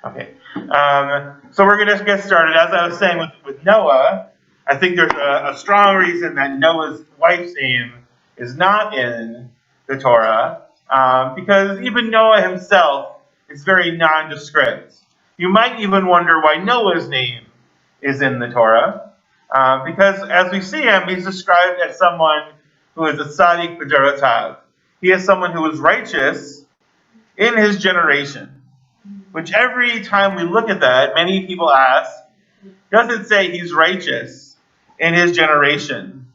Okay. So we're going to get started. As I was saying with Noah, I think there's a strong reason that Noah's wife's name is not in the Torah, because even Noah himself is very nondescript. You might even wonder why Noah's name is in the Torah, because as we see him, he's described as someone who is a tzaddik b'dorotav. He is someone who is righteous in his generation. Which every time we look at that, many people ask, does it say he's righteous in his generation?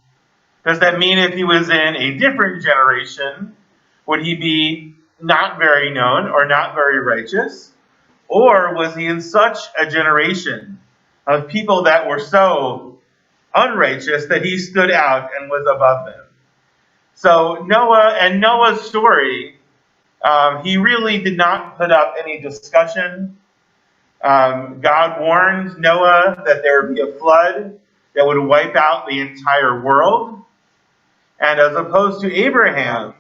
Does that mean if he was in a different generation, would he be not very known or not very righteous? Or was he in such a generation of people that were so unrighteous that he stood out and was above them? So Noah and Noah's story, he really did not put up any discussion. God warned Noah that there would be a flood that would wipe out the entire world. And as opposed to Abraham,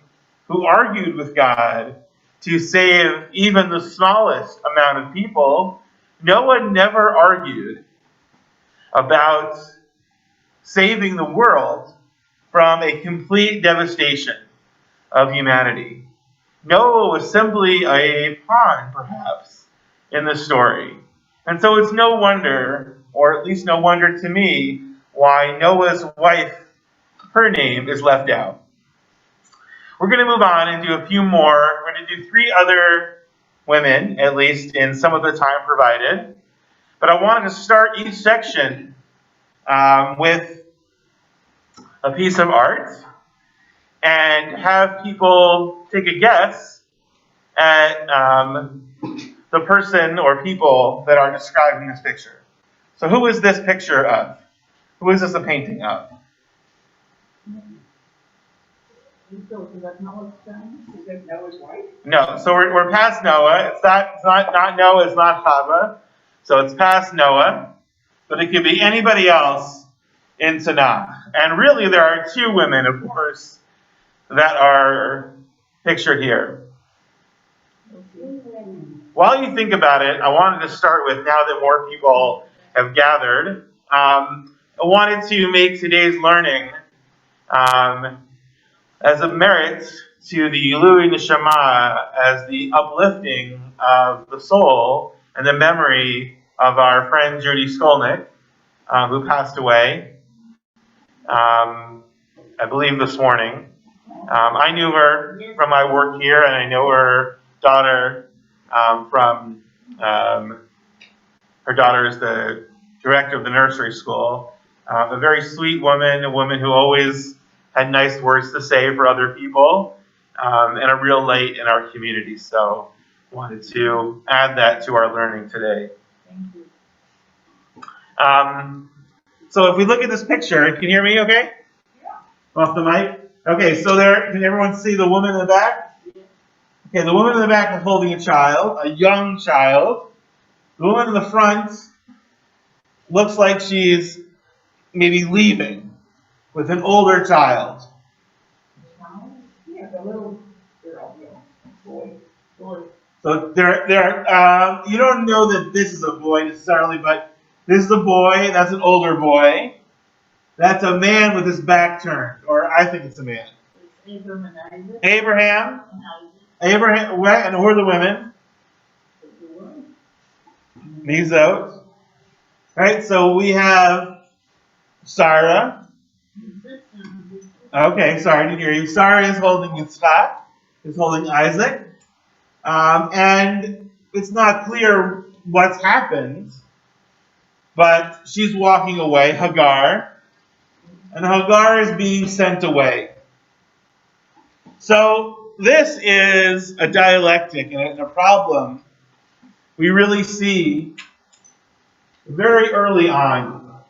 who argued with God to save even the smallest amount of people, Noah never argued about saving the world from a complete devastation of humanity. Noah was simply a pawn, perhaps, in the story. And so it's no wonder, or at least no wonder to me, why Noah's wife, her name, is left out. We're going to move on and do a few more. We're going to do 3 other women, at least in some of the time provided. But I wanted to start each section with a piece of art and have people take a guess at the person or people that are described in this picture. So who is this picture of? Who is this a painting of? So is that Noah's son? Is that Noah's wife? No, so we're past Noah. It's not Noah, it's not Chava. So it's past Noah. But it could be anybody else in Tanakh. And really there are 2 women, of course, that are pictured here. While you think about it, I wanted to start with, now that more people have gathered, I wanted to make today's learning as a merit to the Ilui Neshama, as the uplifting of the soul and the memory of our friend Judy Skolnick, who passed away, I believe this morning. I knew her from my work here, and I know her daughter from, her daughter is the director of the nursery school. A very sweet woman, a woman who always had nice words to say for other people, and a real light in our community. So wanted to add that to our learning today. Thank you. So if we look at this picture, can you hear me okay? Yeah. Off the mic? Okay, so there, can everyone see the woman in the back? Okay, the woman in the back is holding a child, a young child. The woman in the front looks like she's maybe leaving with an older child. Yeah, the little girl, boy. So you don't know that this is a boy necessarily, but this is a boy, that's an older boy. That's a man with his back turned, or I think it's a man. It's Abraham and Isaac. Abraham, and who are the women? These out. Right, so we have Sarah. Okay, sorry, I didn't hear you. Sarah is holding Yitzchak, is holding Isaac. And it's not clear what's happened, but she's walking away, Hagar. And Hagar is being sent away. So this is a dialectic and a problem we really see very early on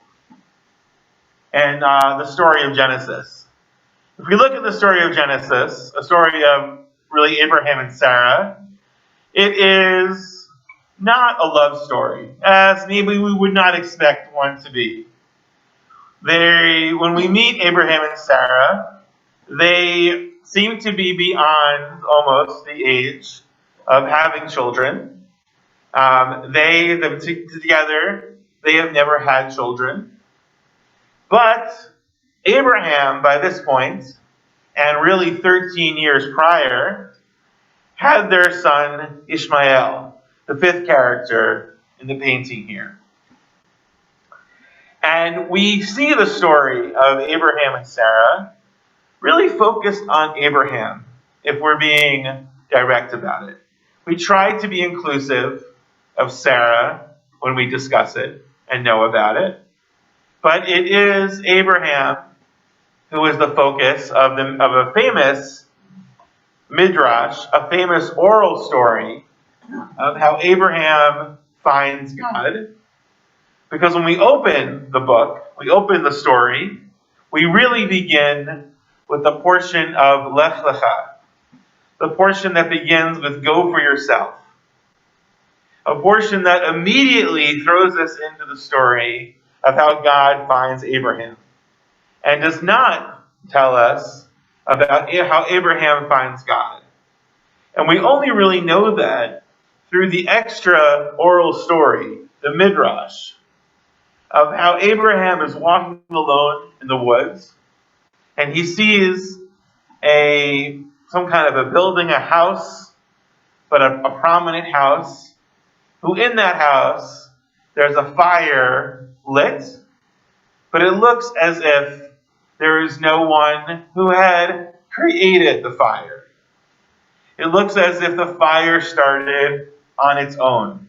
in the story of Genesis. If we look at the story of Genesis, a story of really Abraham and Sarah, it is not a love story, as maybe we would not expect one to be. When we meet Abraham and Sarah, they seem to be beyond almost the age of having children. Together, they have never had children. But Abraham, by this point, and really 13 years prior, had their son Ishmael, the fifth character in the painting here. And we see the story of Abraham and Sarah really focused on Abraham, if we're being direct about it. We try to be inclusive of Sarah when we discuss it and know about it. But it is Abraham who is the focus of a famous midrash, a famous oral story of how Abraham finds God. Because when we open the book, we open the story, we really begin with the portion of Lech Lecha, the portion that begins with go for yourself. A portion that immediately throws us into the story of how God finds Abraham. And does not tell us about how Abraham finds God. And we only really know that through the extra oral story, the midrash, of how Abraham is walking alone in the woods, and he sees some kind of a building, a house, but a prominent house, who in that house, there's a fire lit, but it looks as if there is no one who had created the fire. It looks as if the fire started on its own.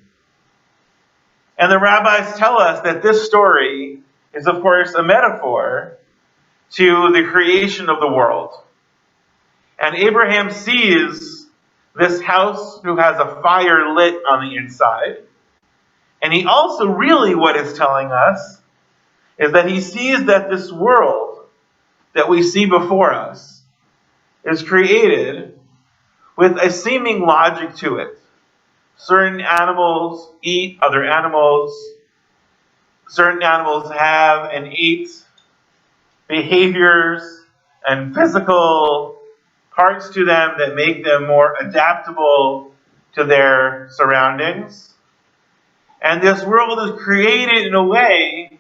And the rabbis tell us that this story is, of course, a metaphor to the creation of the world. And Abraham sees this house who has a fire lit on the inside. And he also really, what it's telling us, is that he sees that this world that we see before us is created with a seeming logic to it. Certain animals eat other animals. Certain animals have and eat behaviors and physical parts to them that make them more adaptable to their surroundings. And this world is created in a way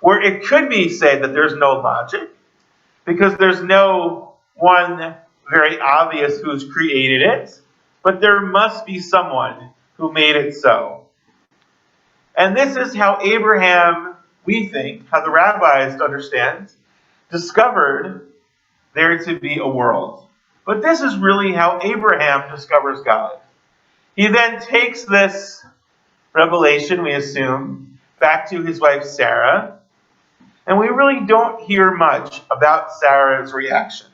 where it could be said that there's no logic, because there's no one very obvious who's created it, but there must be someone who made it so. And this is how Abraham, we think, how the rabbis understand, discovered there to be a world. But this is really how Abraham discovers God. He then takes this revelation, we assume, back to his wife Sarah, and we really don't hear much about Sarah's reaction.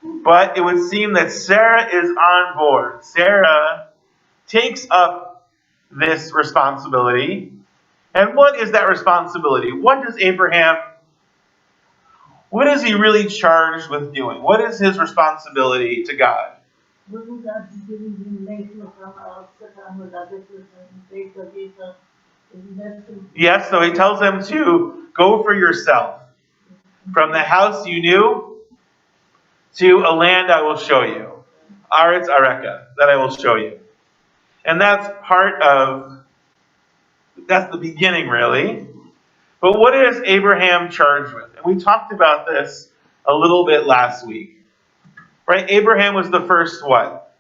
But it would seem that Sarah is on board. Sarah takes up this responsibility. And what is that responsibility? What is he really charged with doing? What is his responsibility to God? Yes, so he tells them to go for yourself. From the house you knew to a land I will show you. Aretz Areka, that I will show you. And that's the beginning really. But what is Abraham charged with? And we talked about this a little bit last week. Right? Abraham was the first what?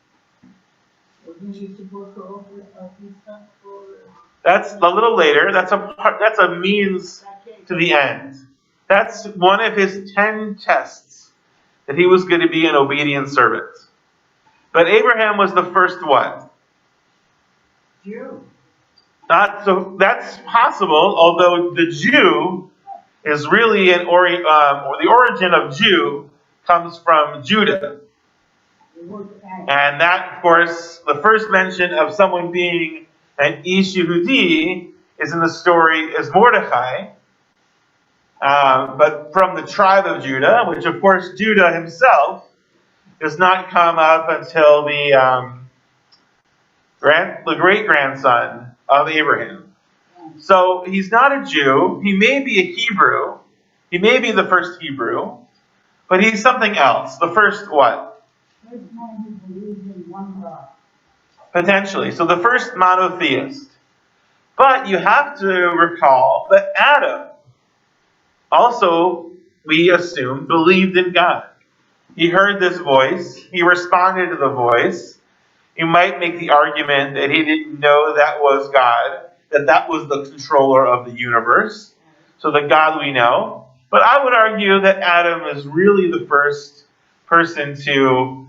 That's a little later. That's a means to the end. That's one of his 10 tests, that he was going to be an obedient servant. But Abraham was the first what? Jew. So that's possible, although the Jew is really or the origin of Jew comes from Judah. And that, of course, the first mention of someone being an Ish Yehudi is in the story as Mordechai, but from the tribe of Judah, which of course Judah himself does not come up until the great-grandson of Abraham. So he's not a Jew. He may be a Hebrew. He may be the first Hebrew, but he's something else. The first what? First man who believes in one God. Potentially. So the first monotheist. But you have to recall that Adam also, we assume, believed in God. He heard this voice. He responded to the voice. You might make the argument that he didn't know that was God, that that was the controller of the universe, so the God we know. But I would argue that Adam is really the first person to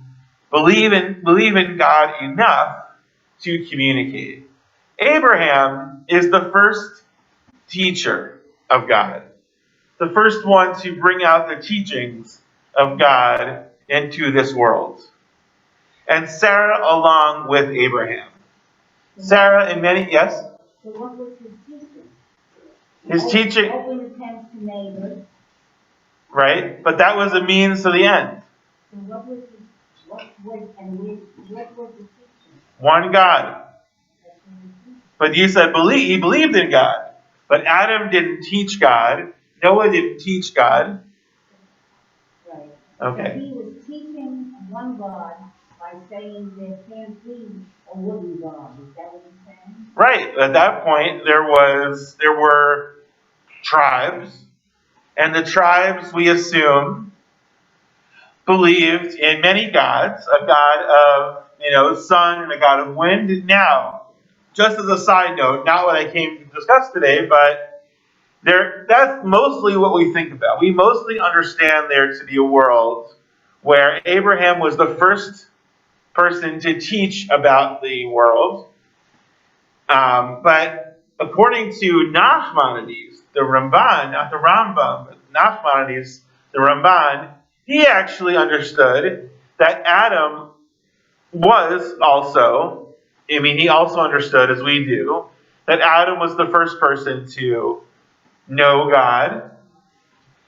believe in God enough to communicate. Abraham is the first teacher of God, the first one to bring out the teachings of God into this world. And Sarah along with Abraham. Sarah and many, yes? So what was his teaching? His teaching, Open his hands to neighbors. right? But that was a means to the end. So what was the teaching? One God. That's what he teaching. But you said he believed in God. But Adam didn't teach God. Noah didn't teach God. Right. Okay. So he was teaching one God by saying there can't be a wooden God. Is that what he's saying? Right. At that point, there were tribes. And the tribes, we assume, believed in many gods, a god of, sun and a god of wind. Now, just as a side note, not what I came to discuss today, but that's mostly what we think about. We mostly understand there to be a world where Abraham was the first person to teach about the world. But according to Nachmanides, the Ramban, not the Rambam, but Nachmanides, the Ramban, he actually understood that Adam was also, he also understood, as we do, that Adam was the first person to know God.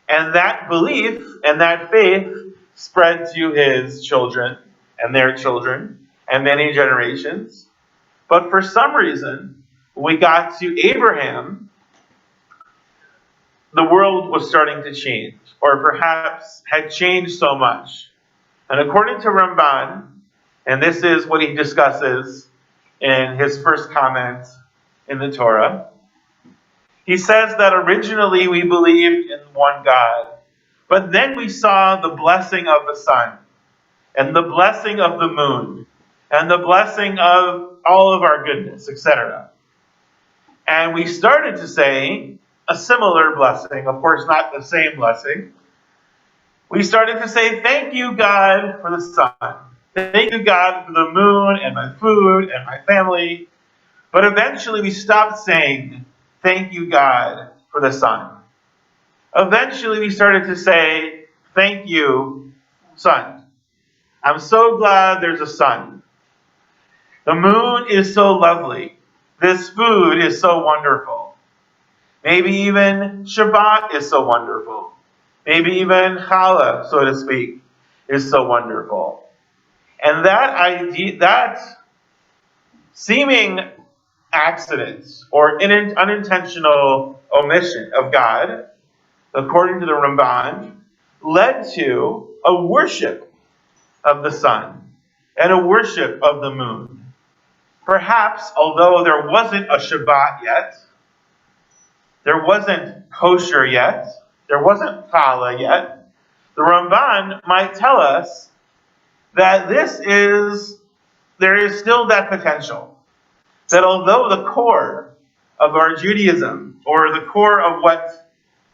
And that belief and that faith spread to his children and their children and many generations. But for some reason, when we got to Abraham, the world was starting to change, or perhaps had changed so much. And according to Ramban, and this is what he discusses in his first comment in the Torah, he says that originally we believed in one God, but then we saw the blessing of the sun, and the blessing of the moon, and the blessing of all of our goodness, etc. And we started to say a similar blessing, of course not the same blessing. We started to say, thank you, God, for the sun. Thank you, God, for the moon and my food and my family. But eventually we stopped saying, thank you, God, for the sun. Eventually we started to say, thank you, sun. I'm so glad there's a sun. The moon is so lovely. This food is so wonderful. Maybe even Shabbat is so wonderful. Maybe even Challah, so to speak, is so wonderful. And that seeming accident or unintentional omission of God, according to the Ramban, led to a worship of the sun and a worship of the moon. Perhaps, although there wasn't a Shabbat yet, there wasn't kosher yet, there wasn't challah yet, the Ramban might tell us that there is still that potential. That although the core of our Judaism, or the core of what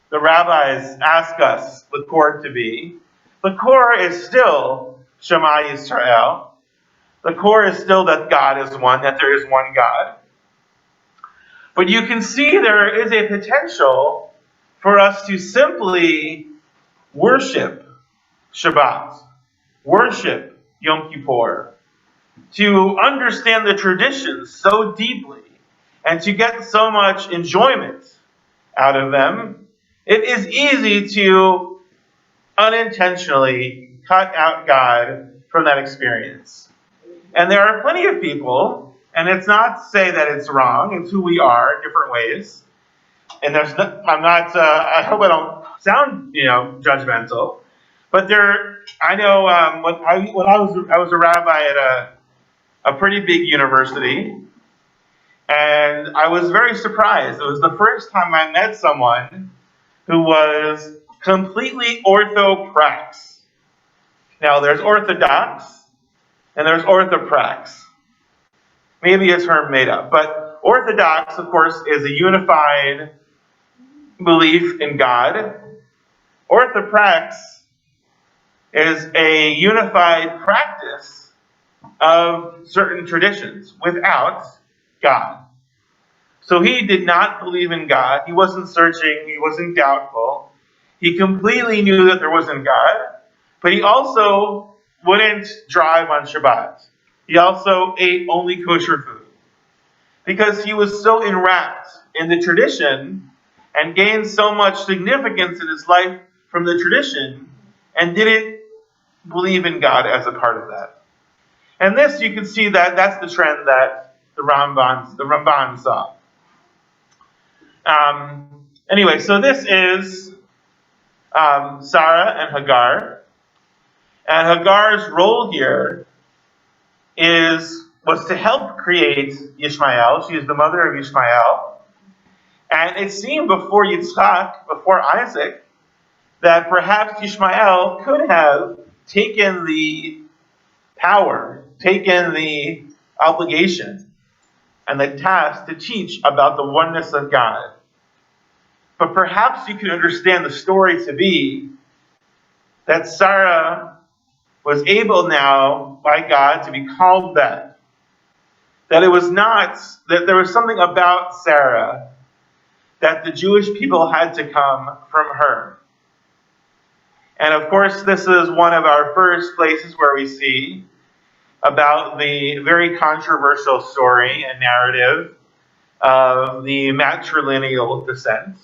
the rabbis ask us the core to be, the core is still Shema Yisrael. The core is still that God is one, that there is one God. But you can see there is a potential for us to simply worship Shabbat, worship Yom Kippur, to understand the traditions so deeply, and to get so much enjoyment out of them. It is easy to unintentionally cut out God from that experience. And there are plenty of people, and it's not to say that it's wrong, it's who we are in different ways. And I hope I don't sound, judgmental, but I know when I was a rabbi a pretty big university. And I was very surprised. It was the first time I met someone who was completely orthoprax. Now, there's orthodox and there's orthoprax. Maybe a term made up. But orthodox, of course, is a unified belief in God. Orthoprax is a unified practice of certain traditions without God. So he did not believe in God. He wasn't searching. He wasn't doubtful. He completely knew that there wasn't God. But he also wouldn't drive on Shabbat. He also ate only kosher food. Because he was so enwrapped in the tradition and gained so much significance in his life from the tradition and didn't believe in God as a part of that. And this, you can see that that's the trend that the Ramban saw. Anyway, so this is Sarah and Hagar. And Hagar's role here was to help create Ishmael. She is the mother of Ishmael. And it seemed before Yitzchak, before Isaac, that perhaps Ishmael could have taken the power, taken the obligation, and the task to teach about the oneness of God. But perhaps you could understand the story to be that Sarah was able now, by God, to be called back. That it was not, that there was something about Sarah that the Jewish people had to come from her. And of course, this is one of our first places where we see about the very controversial story and narrative of the matrilineal descent.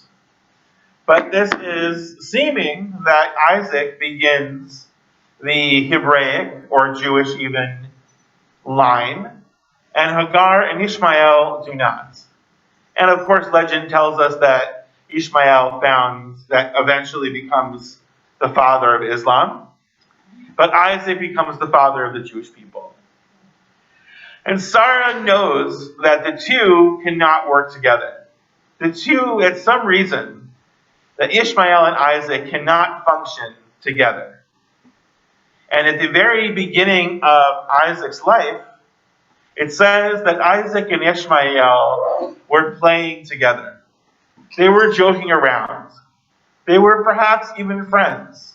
But this is seeming that Isaac begins the Hebraic, or Jewish even, line, and Hagar and Ishmael do not. And of course, legend tells us that Ishmael that eventually becomes the father of Islam, but Isaac becomes the father of the Jewish people. And Sarah knows that the two cannot work together. The two, at some reason, that Ishmael and Isaac cannot function together. And at the very beginning of Isaac's life, it says that Isaac and Ishmael were playing together. They were joking around. They were perhaps even friends.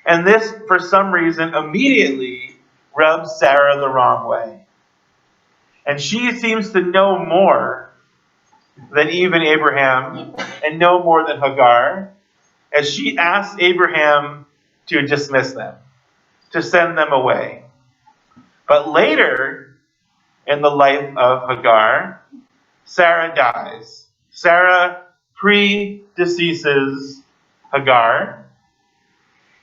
And this, for some reason, immediately rubs Sarah the wrong way. And she seems to know more than even Abraham and no more than Hagar, as she asks Abraham to dismiss them, to send them away. But later in the life of Hagar, Sarah dies. Sarah predeceases Hagar.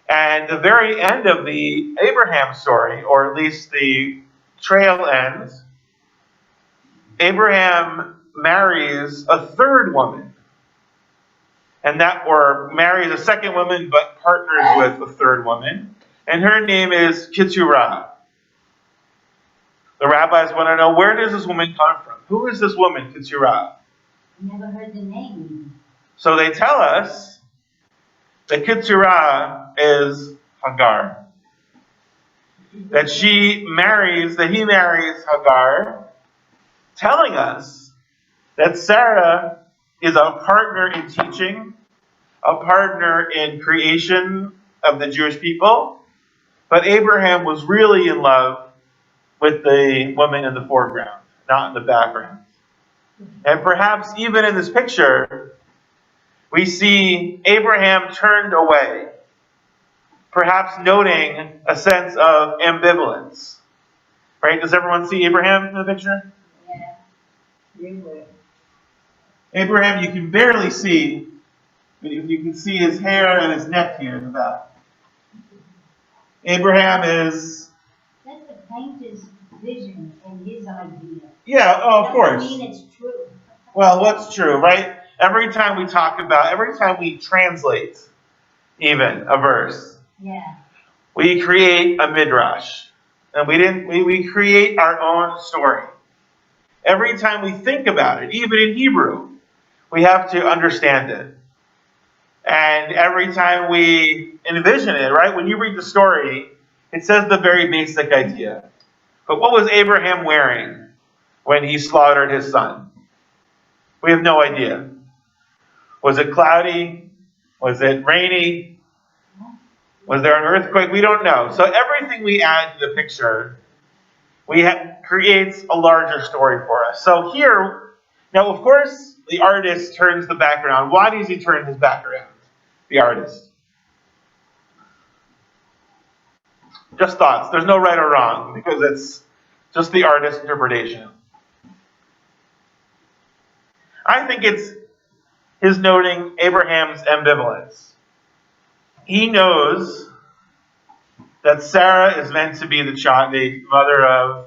And the very end of the Abraham story, or at least the trail ends, Abraham marries a third woman. Or marries a second woman, but partners with a third woman. And her name is Keturah. The rabbis want to know, where does this woman come from? Who is this woman, Keturah? Never heard the name. So they tell us that Keturah is Hagar. That he marries Hagar, telling us that Sarah is a partner in teaching, a partner in creation of the Jewish people, but Abraham was really in love with the woman in the foreground, not in the background. And perhaps even in this picture, we see Abraham turned away, perhaps noting a sense of ambivalence. Right? Does everyone see Abraham in the picture? Yeah. Abraham, you can barely see, but you can see his hair and his neck here in the back. Abraham is... That's the painter's vision and his idea. Yeah, of course. Doesn't mean it's true. Well, what's true, right? Every time we translate even a verse, yeah, we create a midrash. And we create our own story. Every time we think about it, even in Hebrew, we have to understand it. And every time we envision it, right? When you read the story, it says the very basic idea. But what was Abraham wearing when he slaughtered his son? We have no idea. Was it cloudy? Was it rainy? Was there an earthquake? We don't know. So everything we add to the picture, creates a larger story for us. So here, now of course, the artist turns the background. Why does he turn his background? The artist. Just thoughts. There's no right or wrong because it's just the artist's interpretation. I think it's his noting Abraham's ambivalence. He knows that Sarah is meant to be the mother of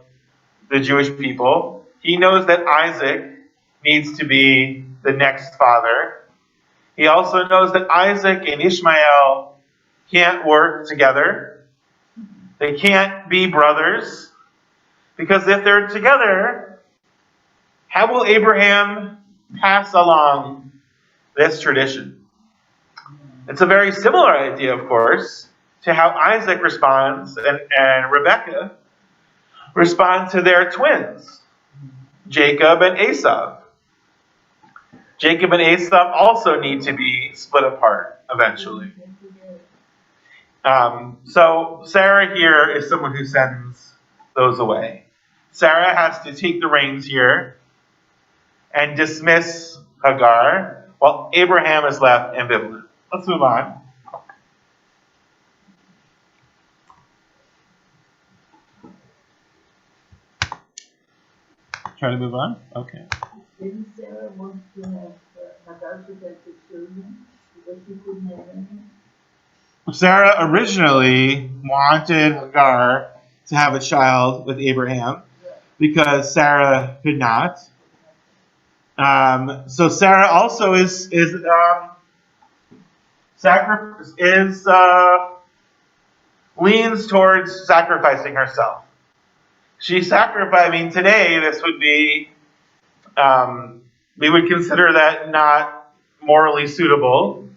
the Jewish people. He knows that Isaac needs to be the next father. He also knows that Isaac and Ishmael can't work together. They can't be brothers. Because if they're together, how will Abraham pass along this tradition? It's a very similar idea, of course, to how Isaac responds and Rebekah respond to their twins, Jacob and Esau. Jacob and Esau also need to be split apart eventually. So Sarah here is someone who sends those away. Sarah has to take the reins here and dismiss Hagar, while Abraham is left ambivalent. Let's move on. Try to move on? Okay. Didn't Sarah want to have Hagar to get the children because she couldn't have anything? Sarah originally wanted Hagar to have a child with Abraham because Sarah could not. So Sarah also leans towards sacrificing herself. Today this would be, we would consider that not morally suitable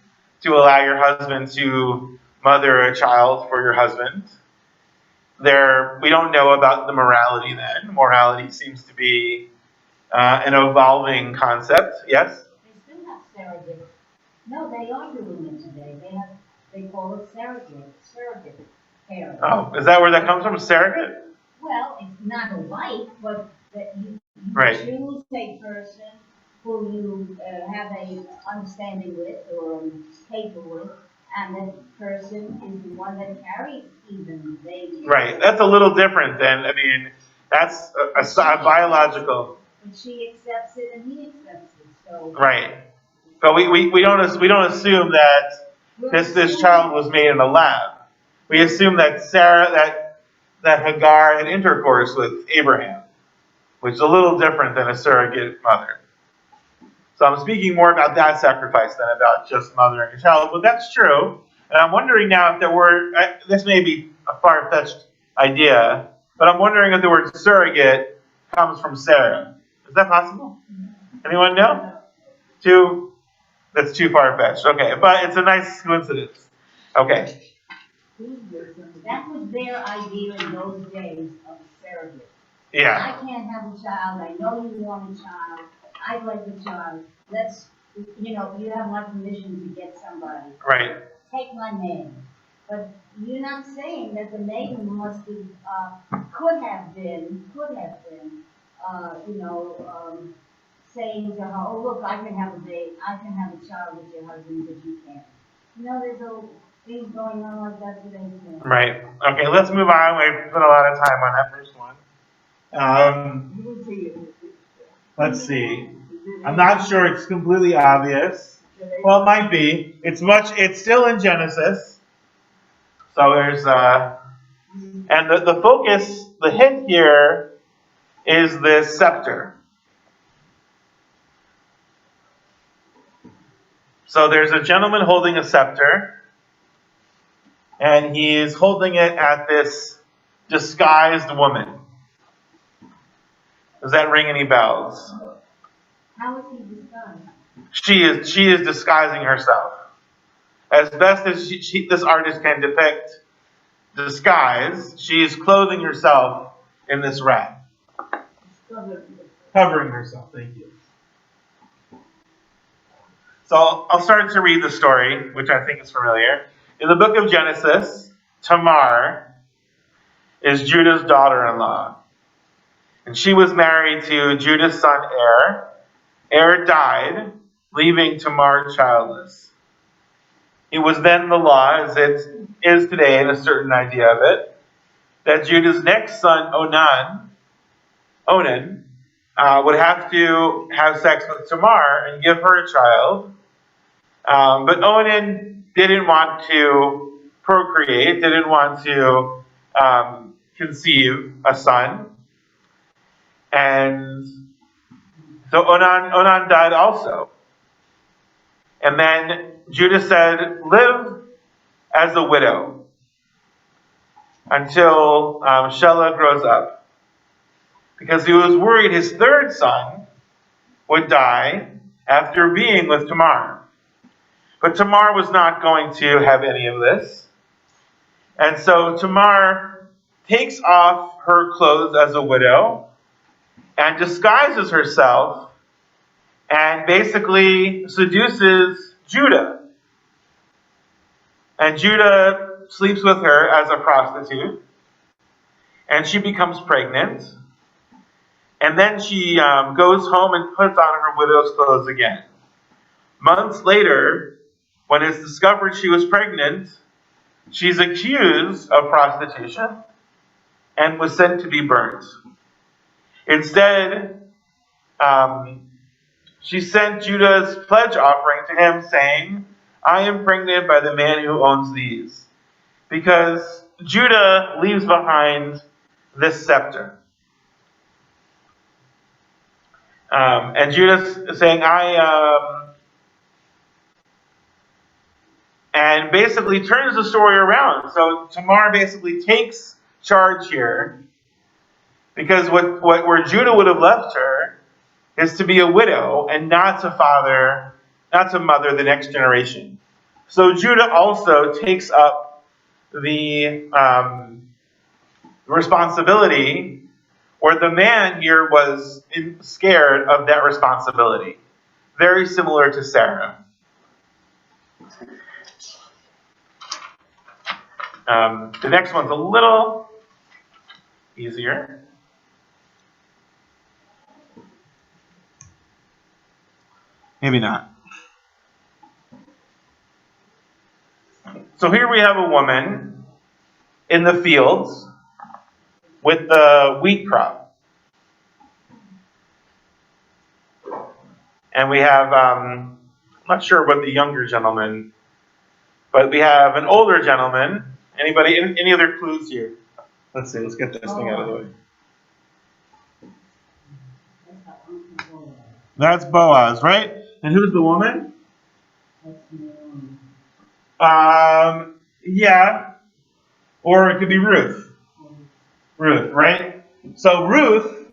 to allow your husband to mother a child for your husband. We don't know about the morality then. Morality seems to be an evolving concept. Yes? They still have surrogate. No, they are doing it today. They call it surrogate parent. Oh, is that where that comes from? Surrogate? Well, it's not a wife, but that you Right. choose a person who you have a understanding with or paper with, and that person is the one that carries even the baby. Right. That's a little different than, that's a biological. But she accepts it and he accepts it. So Right. But we don't assume that this child was made in a lab. We assume that that Hagar had intercourse with Abraham, which is a little different than a surrogate mother. So I'm speaking more about that sacrifice than about just mothering a child, but that's true. And I'm wondering now if this may be a far-fetched idea, but I'm wondering if the word surrogate comes from Sarah. Is that possible? Anyone know? That's too far-fetched. Okay, but it's a nice coincidence. Okay. that was their idea in those days of a surrogate. Yeah. I can't have a child. I know you want a child. I'd like a child. You have my permission to get somebody. Right. Take my name. But you're not saying that the maiden could have been, saying to her, oh, look, I can have a child with your husband, but you can't. There's things going on like that today too. Right. Okay, let's move on. We put a lot of time on that first one. Let's see. I'm not sure it's completely obvious. Well, it might be. It's still in Genesis. So there's, and the focus, the hint here is this scepter. So there's a gentleman holding a scepter, and he is holding it at this disguised woman. Does that ring any bells? How is he disguised? She is disguising herself. As best as this artist can depict disguise, she is clothing herself in this rag. Covering herself, thank you. So I'll start to read the story, which I think is familiar. In the book of Genesis, Tamar is Judah's daughter-in-law. And she was married to Judah's son Er. Er died, leaving Tamar childless. It was then the law, as it is today, and a certain idea of it, that Judah's next son, Onan, would have to have sex with Tamar and give her a child. But Onan didn't want to procreate, didn't want to conceive a son. And so Onan died also. And then Judah said, live as a widow until Shelah grows up. Because he was worried his third son would die after being with Tamar. But Tamar was not going to have any of this. And so Tamar takes off her clothes as a widow and disguises herself and basically seduces Judah. And Judah sleeps with her as a prostitute. And she becomes pregnant. And then she goes home and puts on her widow's clothes again. Months later, when it's discovered she was pregnant, she's accused of prostitution and was sent to be burnt. Instead, she sent Judah's pledge offering to him, saying, I am pregnant by the man who owns these. Because Judah leaves behind this scepter. And Judah's saying, and basically turns the story around. So Tamar basically takes charge here, because where Judah would have left her is to be a widow and not to mother the next generation. So Judah also takes up the responsibility, or the man here was scared of that responsibility. Very similar to Sarah. The next one's a little easier. Maybe not. So here we have a woman in the fields with the wheat crop. And we have, I'm not sure what the younger gentleman, but we have an older gentleman. Anybody, any other clues here? Let's see, let's get this thing out of the way. That's Boaz, right? And who's the woman? Yeah. Or it could be Ruth. Ruth, right? So Ruth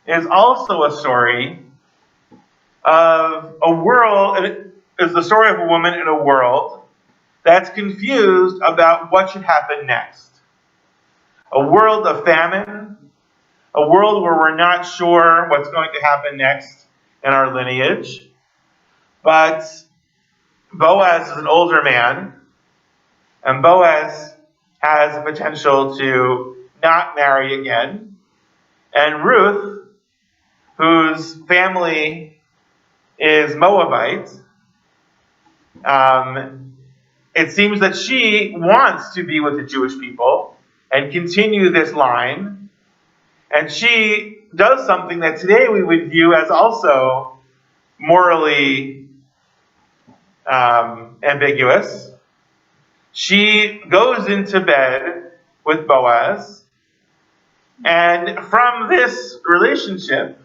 is also a story of a world, it is the story of a woman in a world that's confused about what should happen next. A world of famine, a world where we're not sure what's going to happen next in our lineage. But Boaz is an older man, and Boaz has the potential to not marry again. And Ruth, whose family is Moabite, it seems that she wants to be with the Jewish people and continue this line. And she does something that today we would view as also morally ambiguous. She goes into bed with Boaz, and from this relationship,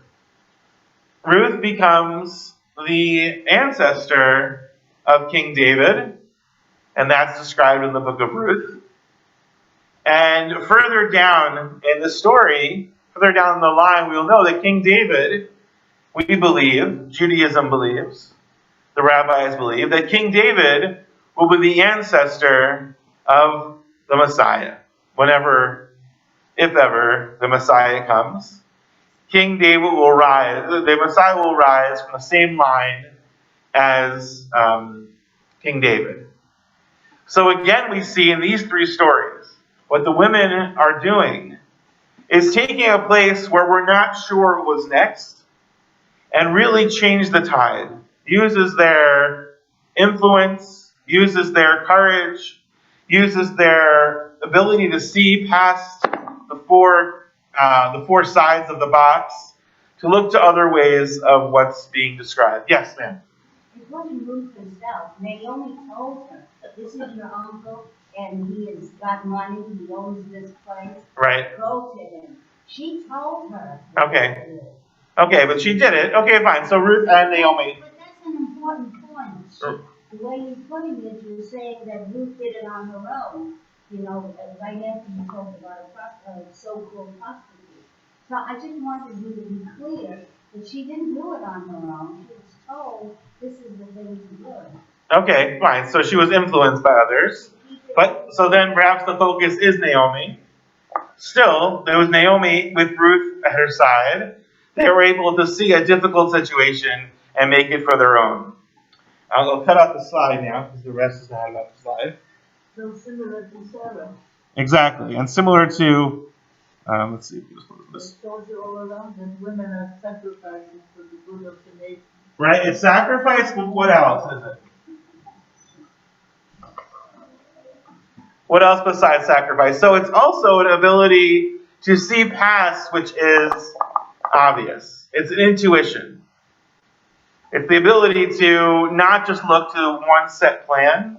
Ruth becomes the ancestor of King David, and that's described in the book of Ruth. And further down in the story, further down the line, we'll know that King David, we believe, Judaism believes, the rabbis believe, that King David will be the ancestor of the Messiah. Whenever, if ever, the Messiah comes, King David will rise, the Messiah will rise from the same line as King David. So again, we see in these three stories, what the women are doing is taking a place where we're not sure what was next and really change the tide. Uses their influence, uses their courage, uses their ability to see past the four sides of the box to look to other ways of what's being described. Yes, ma'am. It wasn't Ruth herself. Naomi told her, this is your uncle, and he has got money, he owns this place. Right. Go to him. She told her. Okay. Okay, but she did it. Okay, fine. So Ruth and Naomi. But that's an important point. The way you're putting it, you're saying that Ruth did it on her own. You know, right after you talked about a so-called prostitute. So I just wanted you to be clear that she didn't do it on her own. She was told this is the thing to do. Okay, fine. So she was influenced by others. But so then perhaps the focus is Naomi. Still, there was Naomi with Ruth at her side. They were able to see a difficult situation and make it for their own. I'll cut out the slide now because the rest is not about the slide. So similar to Sarah. Exactly, and similar to, let's see, It shows you all around that women are sacrificing for the good of the nation. Right, it's sacrifice, but what else is it? What else besides sacrifice? So it's also an ability to see past, which is obvious. It's an intuition. It's the ability to not just look to one set plan,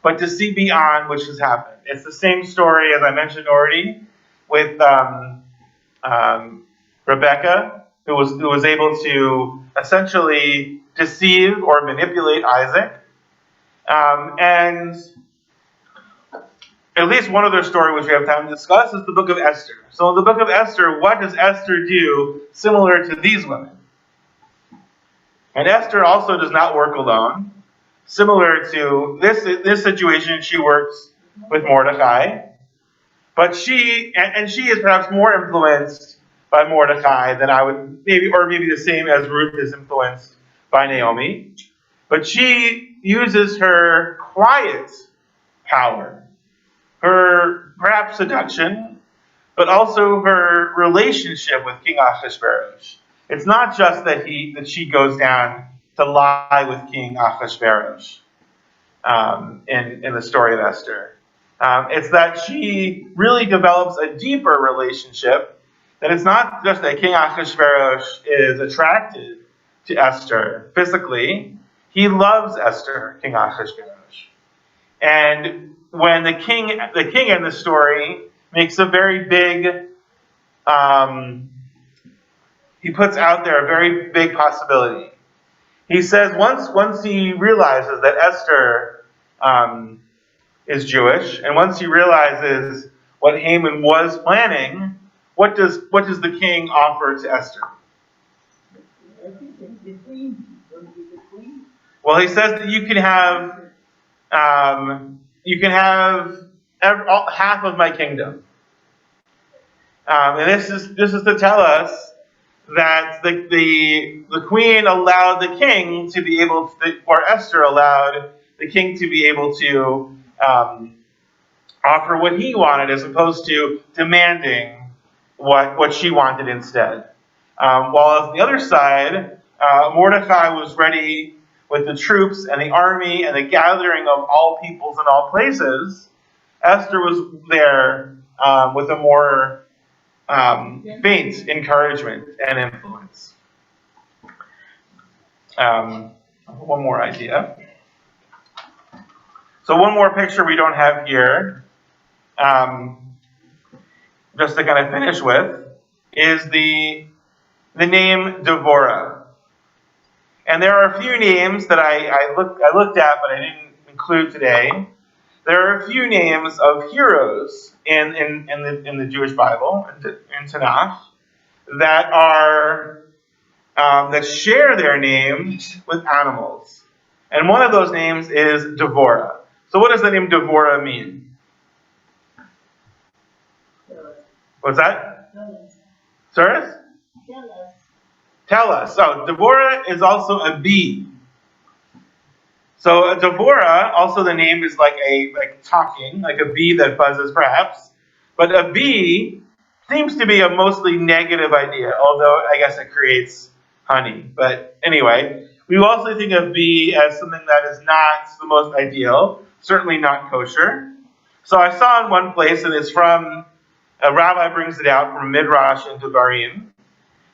but to see beyond which has happened. It's the same story, as I mentioned already, with Rebecca, who was able to essentially deceive or manipulate Isaac. And at least one other story which we have time to discuss is the book of Esther. So in the book of Esther, what does Esther do similar to these women? And Esther also does not work alone. Similar to this situation, she works with Mordecai. But she is perhaps more influenced by Mordecai than I would, maybe the same as Ruth is influenced by Naomi. But she uses her quiet power, her perhaps seduction, but also her relationship with King Ahasuerus. It's not just that she goes down to lie with King Ahasuerus in the story of Esther. It's that she really develops a deeper relationship, that it's not just that King Ahasuerus is attracted to Esther physically. He loves Esther, King Ahasuerus. And when the king in the story makes a very big, he puts out there a very big possibility. He says once he realizes that Esther is Jewish, and once he realizes what Haman was planning, what does the king offer to Esther? Everything, the queen. Don't be the queen. Well, he says that you can have half of my kingdom, and this is to tell us that the queen allowed the king to be able to, or Esther allowed the king to be able to offer what he wanted, as opposed to demanding what she wanted instead. While on the other side, Mordecai was ready with the troops and the army and the gathering of all peoples and all places. Esther was there with a more faint encouragement and influence. One more idea. So one more picture we don't have here, just to kind of finish with, is the name Devorah. And there are a few names that I looked at, but I didn't include today, there are a few names of heroes in the Jewish Bible, in Tanakh, that are that share their names with animals. And one of those names is Devorah. So what does the name Devorah mean? What's that? Sirs? Tell us. So Devorah is also a bee. So a Devorah, also the name is like talking, like a bee that buzzes perhaps. But a bee seems to be a mostly negative idea, although I guess it creates honey. But anyway, we also think of bee as something that is not the most ideal, certainly not kosher. So I saw in one place, and it's from, a rabbi brings it out from Midrash and Devarim,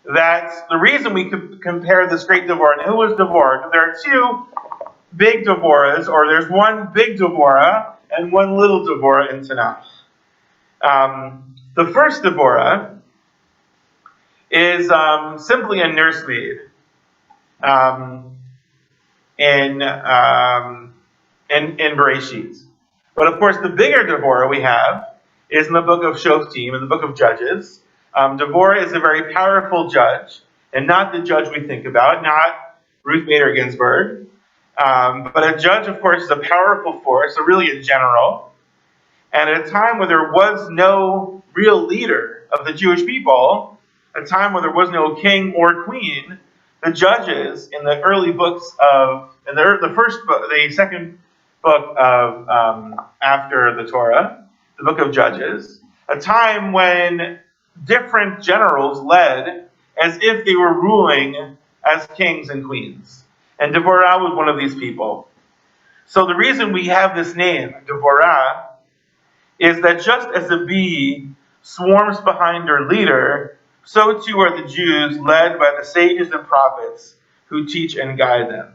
that the reason we could compare this great Devorah, and who was Devorah? There are two big Devorahs, or there's one big Devorah and one little Devorah in Tanakh. The first Devorah is simply a nursemaid in Bereshit. But of course, the bigger Devorah we have is in the book of Shoftim, in the book of Judges. Devorah is a very powerful judge, and not the judge we think about, not Ruth Bader Ginsburg. But a judge, of course, is a powerful force, so really a general. And at a time where there was no real leader of the Jewish people, a time where there was no king or queen, the judges in the early books of, in the first book, the second book of after the Torah, the book of Judges, a time when different generals led as if they were ruling as kings and queens. And Devorah was one of these people. So the reason we have this name, Devorah, is that just as a bee swarms behind her leader, so too are the Jews led by the sages and prophets who teach and guide them.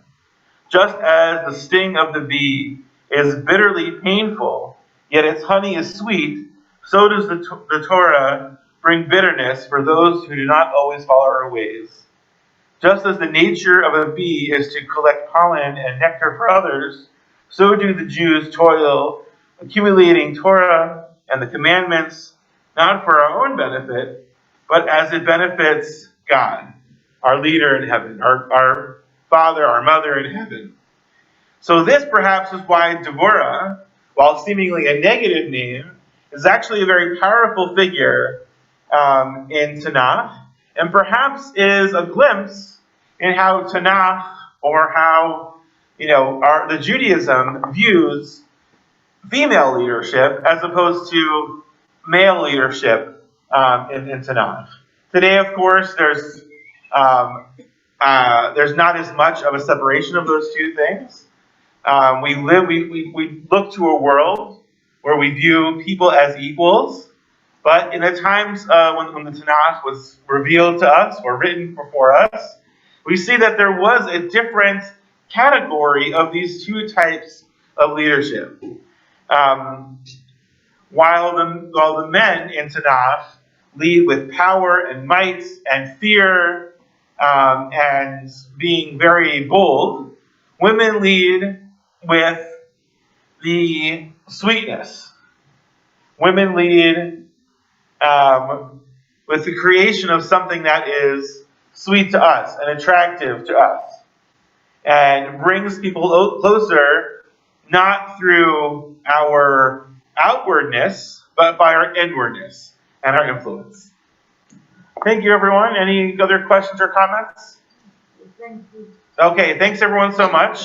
Just as the sting of the bee is bitterly painful, yet its honey is sweet, so does the Torah bring bitterness for those who do not always follow her ways. Just as the nature of a bee is to collect pollen and nectar for others, so do the Jews toil, accumulating Torah and the commandments, not for our own benefit, but as it benefits God, our leader in heaven, our Father, our Mother in heaven. So this perhaps is why Devorah, while seemingly a negative name, is actually a very powerful figure in Tanakh, and perhaps is a glimpse in how Tanakh, or how the Judaism views female leadership as opposed to male leadership in Tanakh. Today, of course, there's not as much of a separation of those two things. We look to a world where we view people as equals, but in the times when the Tanakh was revealed to us or written before us, we see that there was a different category of these two types of leadership. While the men in Tanakh lead with power and might and fear and being very bold, women lead with the sweetness. Women lead with the creation of something that is sweet to us and attractive to us, and brings people closer, not through our outwardness, but by our inwardness and our influence. Thank you, everyone. Any other questions or comments? Thank you. Okay, thanks everyone so much.